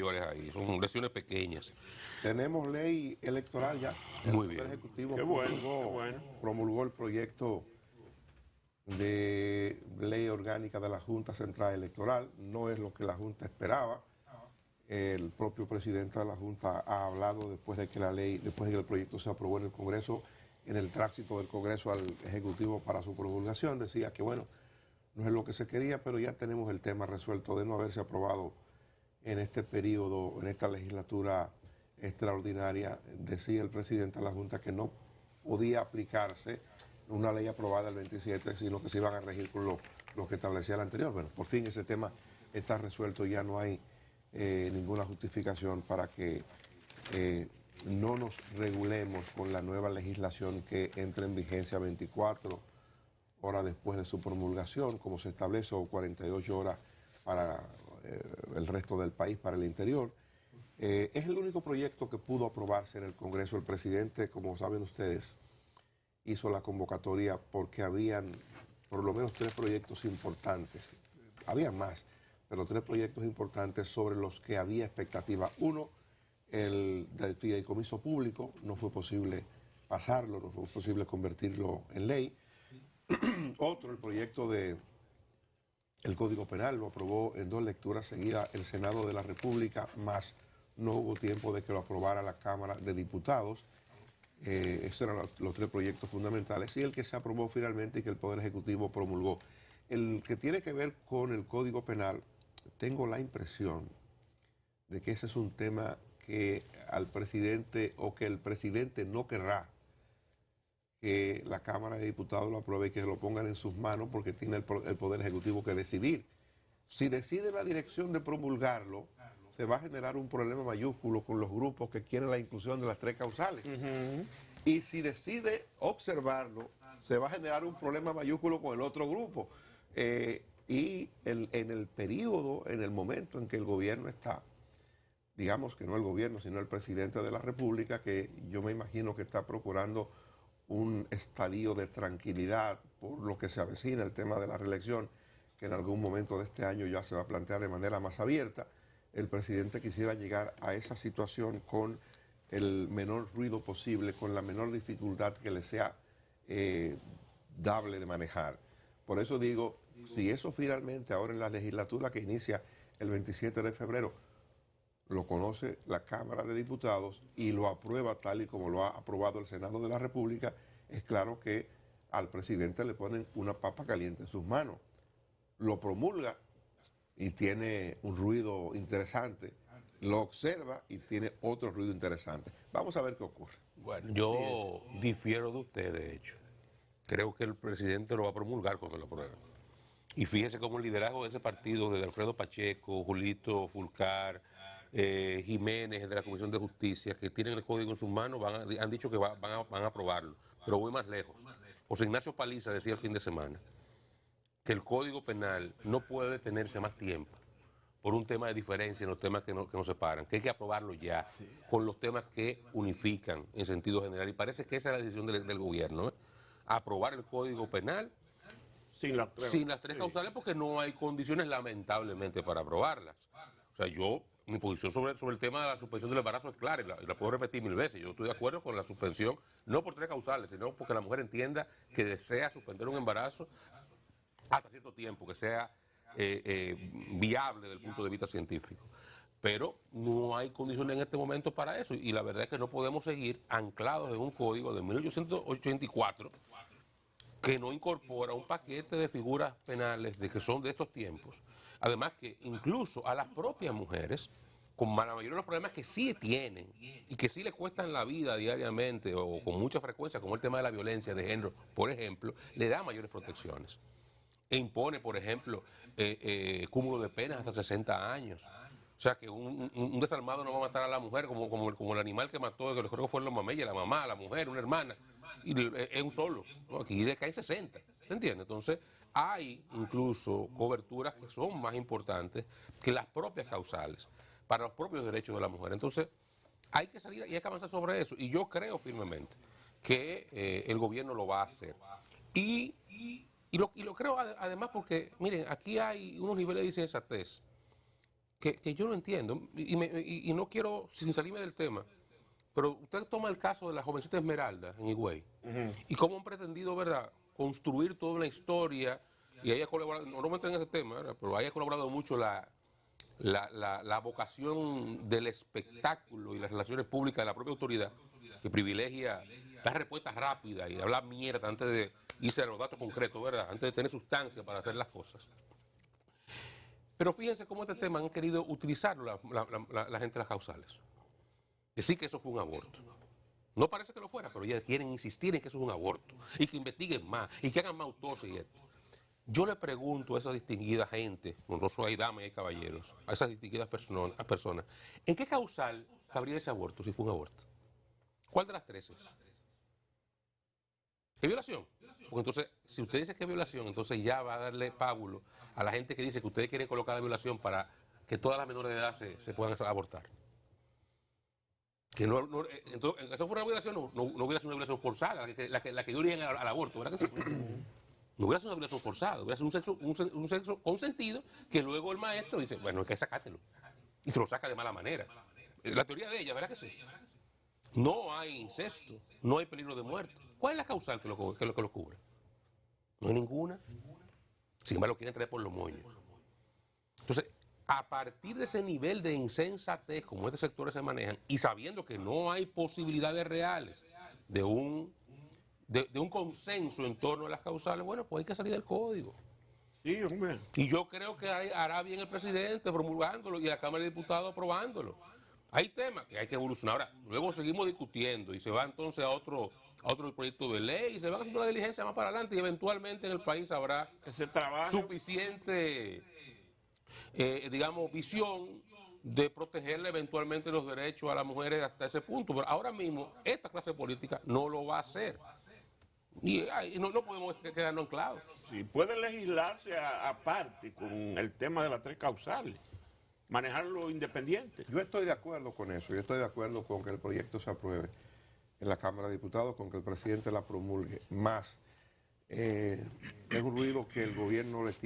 ahí, son lesiones pequeñas. Tenemos ley electoral ya. Muy El bien. Poder Ejecutivo Qué bueno. promulgó el proyecto de ley orgánica de la Junta Central Electoral. No es lo que la Junta esperaba. El propio presidente de la Junta ha hablado después de que el proyecto se aprobó en el Congreso, en el tránsito del Congreso al Ejecutivo para su promulgación. Decía que bueno, no es lo que se quería, pero ya tenemos el tema resuelto de no haberse aprobado en este periodo, en esta legislatura extraordinaria. Decía el presidente de la Junta que no podía aplicarse una ley aprobada el 27, sino que se iban a regir con lo que establecía el anterior. Bueno, por fin ese tema está resuelto, ya no hay ninguna justificación para que no nos regulemos con la nueva legislación que entra en vigencia 24 horas después de su promulgación, como se establece, o 48 horas para el resto del país, para el interior. Es el único proyecto que pudo aprobarse en el Congreso. El presidente, como saben ustedes, hizo la convocatoria porque habían por lo menos 3 proyectos importantes. Había más, pero 3 proyectos importantes sobre los que había expectativa. Uno, el del fideicomiso público, no fue posible pasarlo, no fue posible convertirlo en ley. Otro, el proyecto de el Código Penal, lo aprobó en 2 lecturas seguidas el Senado de la República, más no hubo tiempo de que lo aprobara la Cámara de Diputados. Esos eran los 3 proyectos fundamentales. Y el que se aprobó finalmente y que el Poder Ejecutivo promulgó. El que tiene que ver con el Código Penal, tengo la impresión de que ese es un tema que al presidente, o que el presidente no querrá que la Cámara de Diputados lo apruebe y que lo pongan en sus manos, porque tiene el Poder Ejecutivo que decidir. Si decide la dirección de promulgarlo, se va a generar un problema mayúsculo con los grupos que quieren la inclusión de las 3 causales. Y si decide observarlo, se va a generar un problema mayúsculo con el otro grupo. Y en el periodo, en el momento en que el gobierno está, digamos que no el gobierno, sino el presidente de la República, que yo me imagino que está procurando un estadio de tranquilidad por lo que se avecina el tema de la reelección, que en algún momento de este año ya se va a plantear de manera más abierta. El presidente quisiera llegar a esa situación con el menor ruido posible, con la menor dificultad que le sea dable de manejar. Por eso digo, si eso finalmente ahora en la legislatura que inicia el 27 de febrero, lo conoce la Cámara de Diputados y lo aprueba tal y como lo ha aprobado el Senado de la República, es claro que al presidente le ponen una papa caliente en sus manos. Lo promulga y tiene un ruido interesante, lo observa y tiene otro ruido interesante. Vamos a ver qué ocurre. Bueno, yo difiero de usted, de hecho. Creo que el presidente lo va a promulgar cuando lo apruebe. Y fíjese cómo el liderazgo de ese partido, desde Alfredo Pacheco, Julito Fulcar, Jiménez, de la Comisión de Justicia, que tienen el código en sus manos, han dicho que van a aprobarlo. Pero voy más lejos. José Ignacio Paliza decía el fin de semana que el Código Penal no puede detenerse más tiempo por un tema de diferencia en los temas que nos separan, que hay que aprobarlo ya, con los temas que unifican en sentido general. Y parece que esa es la decisión del gobierno, aprobar el Código Penal sin las 3 causales, porque no hay condiciones, lamentablemente, para aprobarlas. O sea, mi posición sobre el tema de la suspensión del embarazo es clara, y la puedo repetir 1000 veces. Yo estoy de acuerdo con la suspensión, no por 3 causales, sino porque la mujer entienda que desea suspender un embarazo hasta cierto tiempo, que sea viable desde el punto de vista científico. Pero no hay condiciones en este momento para eso, y la verdad es que no podemos seguir anclados en un código de 1884 que no incorpora un paquete de figuras penales que son de estos tiempos. Además que incluso a las propias mujeres, con la mayoría de los problemas que sí tienen y que sí les cuestan la vida diariamente o con mucha frecuencia, como el tema de la violencia de género, por ejemplo, le da mayores protecciones. E impone, por ejemplo, cúmulo de penas hasta 60 años. O sea, que un desarmado no va a matar a la mujer como el animal que mató, que creo que fue los mameyes, la mamá, la mujer, una hermana, y es un solo. ¿No? Aquí caen 60, ¿se entiende? Entonces, hay incluso coberturas que son más importantes que las propias causales para los propios derechos de la mujer. Entonces, hay que salir y hay que avanzar sobre eso. Y yo creo firmemente que el gobierno lo va a hacer. Y lo creo además porque, miren, aquí hay unos niveles de insensatez que yo no entiendo, y no quiero, sin salirme del tema, pero usted toma el caso de la jovencita Esmeralda en Higüey, y cómo han pretendido, ¿verdad?, construir toda una historia, y ella ha colaborado, no me entren en ese tema, ¿verdad?, pero ella ha colaborado mucho la vocación del espectáculo y las relaciones públicas de la propia autoridad, que privilegia dar respuestas rápidas y hablar mierda antes de irse a los datos concretos, ¿verdad?, antes de tener sustancia para hacer las cosas. Pero fíjense cómo este tema han querido utilizarlo la gente de las causales. Decir que eso fue un aborto. No parece que lo fuera, pero ya quieren insistir en que eso es un aborto y que investiguen más y que hagan más autopsia y esto. Yo le pregunto a esa distinguida gente, no solo hay damas y hay caballeros, a esas distinguidas personas, ¿en qué causal cabría ese aborto si fue un aborto? ¿Cuál de las tres es? ¿Es violación? Porque entonces, si usted dice que es violación, entonces ya va a darle pábulo a la gente que dice que ustedes quieren colocar la violación para que todas las menores de edad se puedan abortar. Que entonces, en caso fuera una violación, no hubiera sido una violación forzada, la que dio origen al aborto, ¿verdad que sí? No hubiera sido una violación forzada, hubiera sido un sexo consentido que luego el maestro dice, bueno, hay que sacártelo. Y se lo saca de mala manera. La teoría de ella, ¿verdad que sí? No hay incesto, no hay peligro de muerte. ¿Cuál es la causal que lo cubre? No hay ninguna. Sin embargo, lo quieren traer por los moños. Entonces, a partir de ese nivel de insensatez como estos sectores se manejan y sabiendo que no hay posibilidades reales de un consenso en torno a las causales, bueno, pues hay que salir del código. Sí, hombre. Y yo creo que hará bien el presidente promulgándolo y la Cámara de Diputados aprobándolo. Hay temas que hay que evolucionar. Ahora, luego seguimos discutiendo y se va entonces a otro proyecto de ley y se va haciendo la diligencia más para adelante y eventualmente en el país habrá suficiente, digamos, visión de protegerle eventualmente los derechos a las mujeres hasta ese punto. Pero ahora mismo esta clase política no lo va a hacer. Y no podemos quedarnos anclados. Sí, puede legislarse aparte con el tema de las tres causales, manejarlo independiente. Yo estoy de acuerdo con eso, yo estoy de acuerdo con que el proyecto se apruebe en la Cámara de Diputados, con que el presidente la promulgue. Más, es un ruido que el gobierno le tiene.